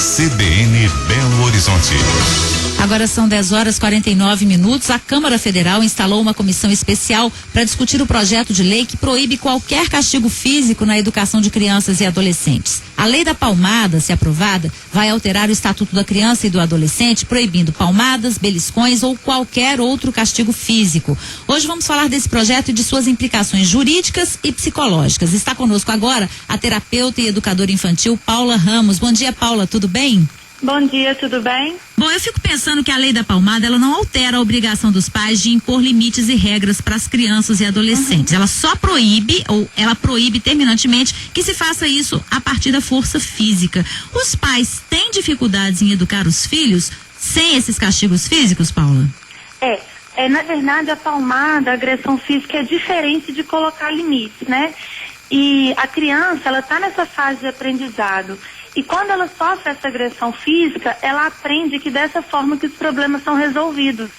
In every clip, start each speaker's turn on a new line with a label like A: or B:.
A: CBN Belo Horizonte.
B: Agora são 10h49. A Câmara Federal instalou uma comissão especial para discutir o projeto de lei que proíbe qualquer castigo físico na educação de crianças e adolescentes. A lei da palmada, se aprovada, vai alterar o Estatuto da Criança e do Adolescente, proibindo palmadas, beliscões ou qualquer outro castigo físico. Hoje vamos falar desse projeto e de suas implicações jurídicas e psicológicas. Está conosco agora a terapeuta e educadora infantil Paula Ramos. Bom dia, Paula, tudo bem?
C: Bom dia, tudo bem?
B: Bom, eu fico pensando que a lei da palmada, ela não altera a obrigação dos pais de impor limites e regras para as crianças e adolescentes. Ela só proíbe, ou ela proíbe terminantemente, que se faça isso a partir da força física. Os pais têm dificuldades em educar os filhos sem esses castigos físicos, Paula?
C: Na verdade, a palmada, a agressão física é diferente de colocar limites, né? E a criança, ela está nessa fase de aprendizado. E quando ela sofre essa agressão física, ela aprende que dessa forma que os problemas são resolvidos.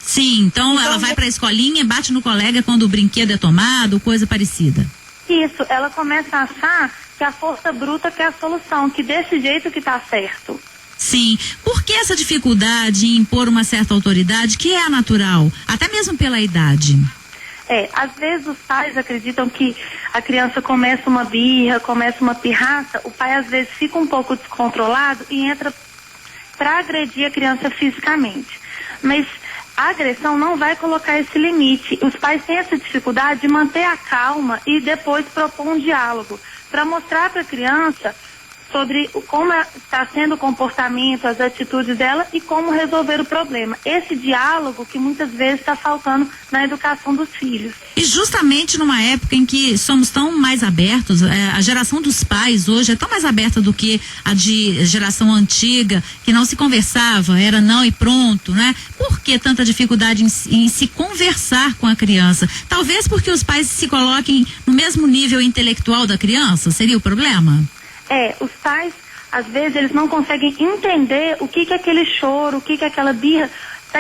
B: Sim, então ela vai para a escolinha, bate no colega quando o brinquedo é tomado, coisa parecida.
C: Isso, ela começa a achar que a força bruta que é a solução, que desse jeito que está certo.
B: Sim, por que essa dificuldade em impor uma certa autoridade que é natural, até mesmo pela idade?
C: Às vezes os pais acreditam que a criança começa uma birra, começa uma pirraça, o pai às vezes fica um pouco descontrolado e entra para agredir a criança fisicamente. Mas a agressão não vai colocar esse limite. Os pais têm essa dificuldade de manter a calma e depois propor um diálogo para mostrar para a criança sobre como está sendo o comportamento, as atitudes dela e como resolver o problema. Esse diálogo que muitas vezes está faltando na educação dos filhos.
B: E justamente numa época em que somos tão mais abertos, a geração dos pais hoje é tão mais aberta do que a de geração antiga, que não se conversava, era não e pronto, né? Por que tanta dificuldade em se conversar com a criança? Talvez porque os pais se coloquem no mesmo nível intelectual da criança, seria o problema?
C: Os pais, às vezes, eles não conseguem entender o que é aquele choro, o que é aquela birra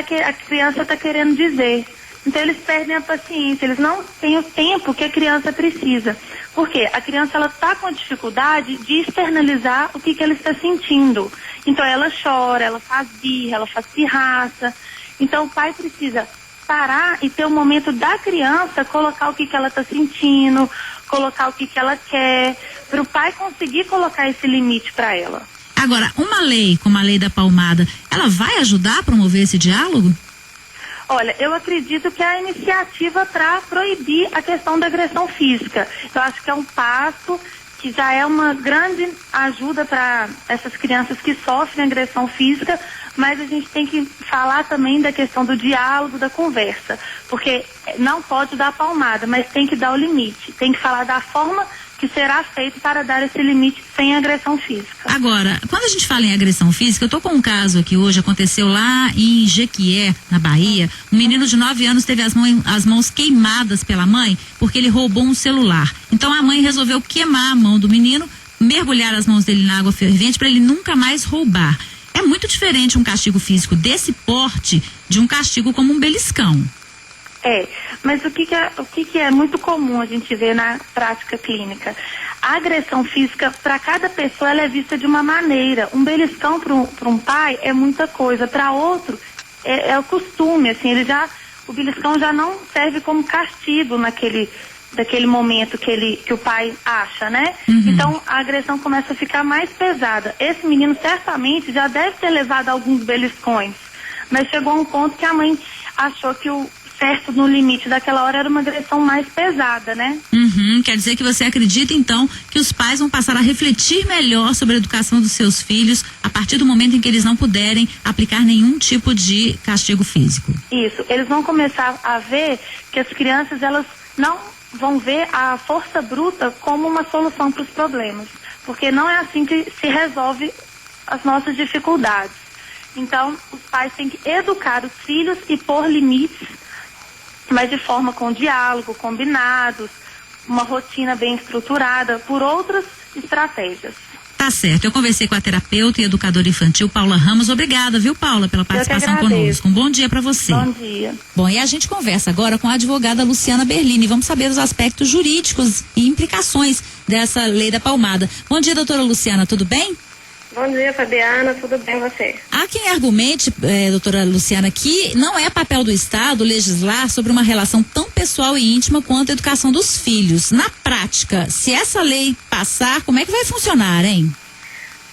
C: que a criança está querendo dizer. Então, eles perdem a paciência, eles não têm o tempo que a criança precisa. Por quê? A criança, ela está com dificuldade de externalizar o que ela está sentindo. Então, ela chora, ela faz birra, ela faz pirraça. Então, o pai precisa parar e ter o momento da criança colocar o que ela está sentindo, colocar o que ela quer, para o pai conseguir colocar esse limite para ela.
B: Agora, uma lei como a lei da palmada, ela vai ajudar a promover esse diálogo?
C: Olha, eu acredito que é a iniciativa para proibir a questão da agressão física. Eu acho que é um passo que já é uma grande ajuda para essas crianças que sofrem agressão física, mas a gente tem que falar também da questão do diálogo, da conversa, porque não pode dar palmada, mas tem que dar o limite, tem que falar da forma que será feito para dar esse limite sem agressão física.
B: Agora, quando a gente fala em agressão física, eu tô com um caso aqui hoje, aconteceu lá em Jequié, na Bahia. Um menino de 9 anos teve as mãos queimadas pela mãe porque ele roubou um celular. Então a mãe resolveu queimar a mão do menino, mergulhar as mãos dele na água fervente para ele nunca mais roubar. É muito diferente um castigo físico desse porte de um castigo como um beliscão.
C: Mas o que é muito comum a gente ver na prática clínica? A agressão física, para cada pessoa, ela é vista de uma maneira. Um beliscão para um pai é muita coisa, para outro é o costume, assim, o beliscão já não serve como castigo daquele momento que o pai acha, né? Uhum. Então a agressão começa a ficar mais pesada. Esse menino certamente já deve ter levado alguns beliscões, mas chegou a um ponto que a mãe achou que o certo no limite daquela hora era uma agressão mais pesada, né?
B: Quer dizer que você acredita então que os pais vão passar a refletir melhor sobre a educação dos seus filhos a partir do momento em que eles não puderem aplicar nenhum tipo de castigo físico?
C: Isso, eles vão começar a ver que as crianças, elas não vão ver a força bruta como uma solução para os problemas, porque não é assim que se resolve as nossas dificuldades. Então, os pais têm que educar os filhos e pôr limites, mas de forma com diálogo, combinados, uma rotina bem estruturada, por outras estratégias.
B: Tá certo, eu conversei com a terapeuta e educadora infantil Paula Ramos. Obrigada, viu, Paula, pela participação conosco. Um bom dia para você.
C: Bom dia.
B: Bom, e a gente conversa agora com a advogada Luciana Berlini. Vamos saber os aspectos jurídicos e implicações dessa lei da palmada. Bom dia, doutora Luciana, tudo bem?
D: Bom dia, Fabiana, tudo bem você?
B: Há quem argumente, doutora Luciana, que não é papel do Estado legislar sobre uma relação tão pessoal e íntima quanto a educação dos filhos. Na prática, se essa lei passar, como é que vai funcionar, hein?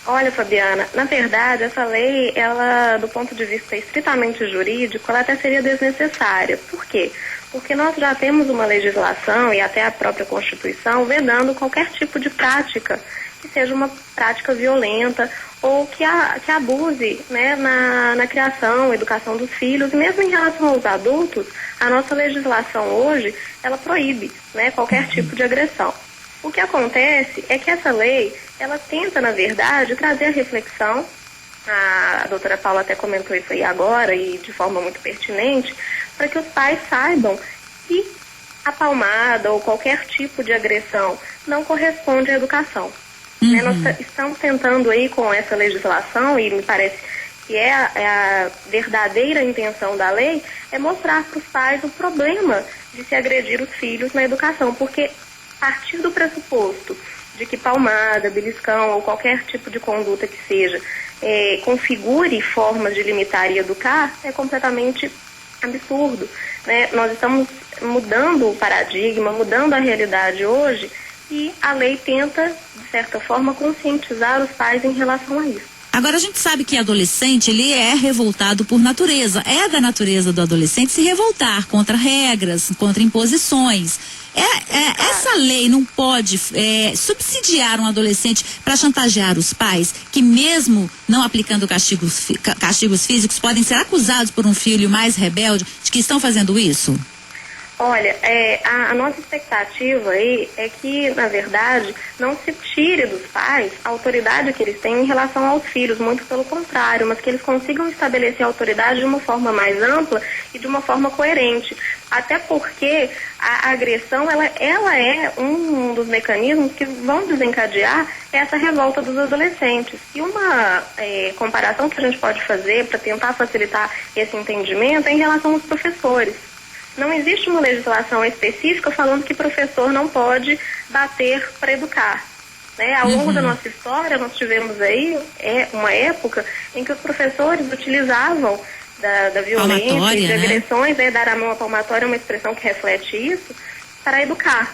D: Olha, Fabiana, na verdade, essa lei, ela, do ponto de vista estritamente jurídico, ela até seria desnecessária. Por quê? Porque nós já temos uma legislação e até a própria Constituição vedando qualquer tipo de prática que seja uma prática violenta ou que abuse, né, na criação, educação dos filhos. E mesmo em relação aos adultos, a nossa legislação hoje, ela proíbe, né, qualquer tipo de agressão. O que acontece é que essa lei, ela tenta, na verdade, trazer a reflexão, a doutora Paula até comentou isso aí agora e de forma muito pertinente, para que os pais saibam que a palmada ou qualquer tipo de agressão não corresponde à educação. Né? Nós estamos tentando aí com essa legislação, e me parece que é a verdadeira intenção da lei, é mostrar para os pais o problema de se agredir os filhos na educação, porque a partir do pressuposto de que palmada, beliscão ou qualquer tipo de conduta que seja configure formas de limitar e educar, é completamente absurdo. Né? Nós estamos mudando o paradigma, mudando a realidade hoje, e a lei tenta, de certa forma, conscientizar os pais em relação a isso.
B: Agora, a gente sabe que adolescente, ele é revoltado por natureza. É da natureza do adolescente se revoltar contra regras, contra imposições. Essa lei não pode subsidiar um adolescente para chantagear os pais, que mesmo não aplicando castigos físicos, podem ser acusados por um filho mais rebelde de que estão fazendo isso?
D: Olha, a nossa expectativa aí é que, na verdade, não se tire dos pais a autoridade que eles têm em relação aos filhos, muito pelo contrário, mas que eles consigam estabelecer a autoridade de uma forma mais ampla e de uma forma coerente. Até porque a agressão, ela é um dos mecanismos que vão desencadear essa revolta dos adolescentes. E uma comparação que a gente pode fazer para tentar facilitar esse entendimento é em relação aos professores. Não existe uma legislação específica falando que professor não pode bater para educar. Né? Ao longo da nossa história, nós tivemos aí uma época em que os professores utilizavam da violência e de agressões, dar a mão à palmatória é uma expressão que reflete isso, para educar.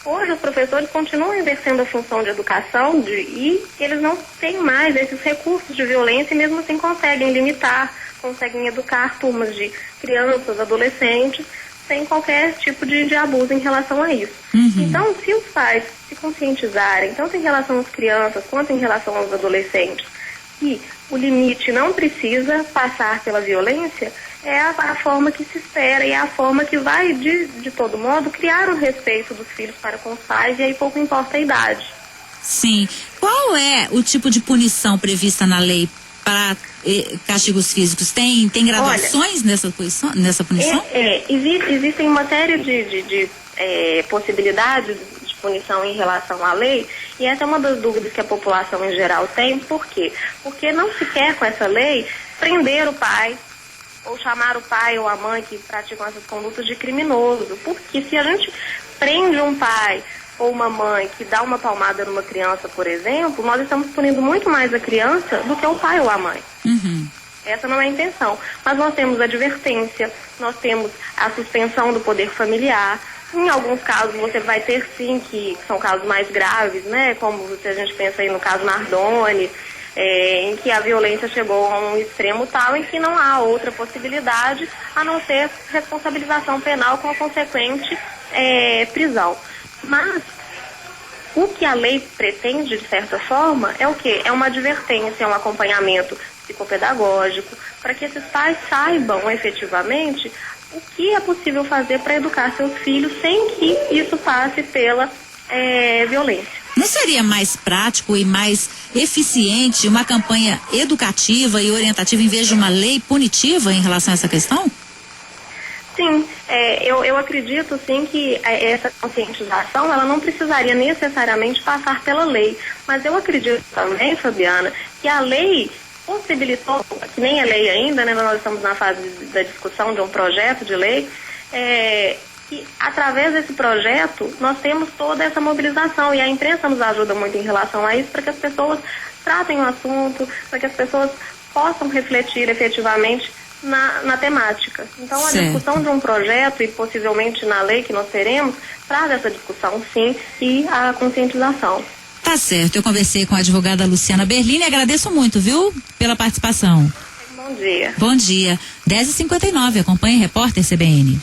D: Hoje os professores continuam exercendo a função de educação e eles não têm mais esses recursos de violência e mesmo assim conseguem limitar, conseguem educar turmas de crianças, adolescentes, sem qualquer tipo de abuso em relação a isso. Então, se os pais se conscientizarem, tanto em relação às crianças quanto em relação aos adolescentes, que o limite não precisa passar pela violência, é a forma que se espera e é a forma que vai, de todo modo, criar um respeito dos filhos para com os pais, e aí pouco importa a idade.
B: Sim. Qual é o tipo de punição prevista na lei para castigos físicos? Tem graduações nessa punição?
D: Existem uma série de possibilidades de punição em relação à lei, e essa é uma das dúvidas que a população em geral tem. Por quê? Porque não se quer com essa lei prender o pai ou chamar o pai ou a mãe que praticam essas condutas de criminoso, porque se a gente prende um pai ou uma mãe que dá uma palmada numa criança, por exemplo, nós estamos punindo muito mais a criança do que o pai ou a mãe. Essa não é a intenção. Mas nós temos advertência, nós temos a suspensão do poder familiar. Em alguns casos você vai ter sim, que são casos mais graves, né? Como se a gente pensa aí no caso Nardoni, em que a violência chegou a um extremo tal em que não há outra possibilidade a não ser responsabilização penal com a consequente prisão. Mas o que a lei pretende, de certa forma, é o quê? É uma advertência, é um acompanhamento psicopedagógico, para que esses pais saibam efetivamente o que é possível fazer para educar seus filhos sem que isso passe pela violência.
B: Não seria mais prático e mais eficiente uma campanha educativa e orientativa em vez de uma lei punitiva em relação a essa questão?
D: Sim, eu acredito sim que essa conscientização ela não precisaria necessariamente passar pela lei, mas eu acredito também, Fabiana, que a lei possibilitou, que nem é lei ainda, né, nós estamos na fase da discussão de um projeto de lei, E através desse projeto, nós temos toda essa mobilização e a imprensa nos ajuda muito em relação a isso, para que as pessoas tratem o assunto, para que as pessoas possam refletir efetivamente na temática. Então, a discussão de um projeto e possivelmente na lei que nós teremos, traz essa discussão, sim, e a conscientização.
B: Tá certo, eu conversei com a advogada Luciana Berlini, agradeço muito, viu, pela participação.
D: Bom dia.
B: Bom dia. 10h59, acompanhe Repórter CBN.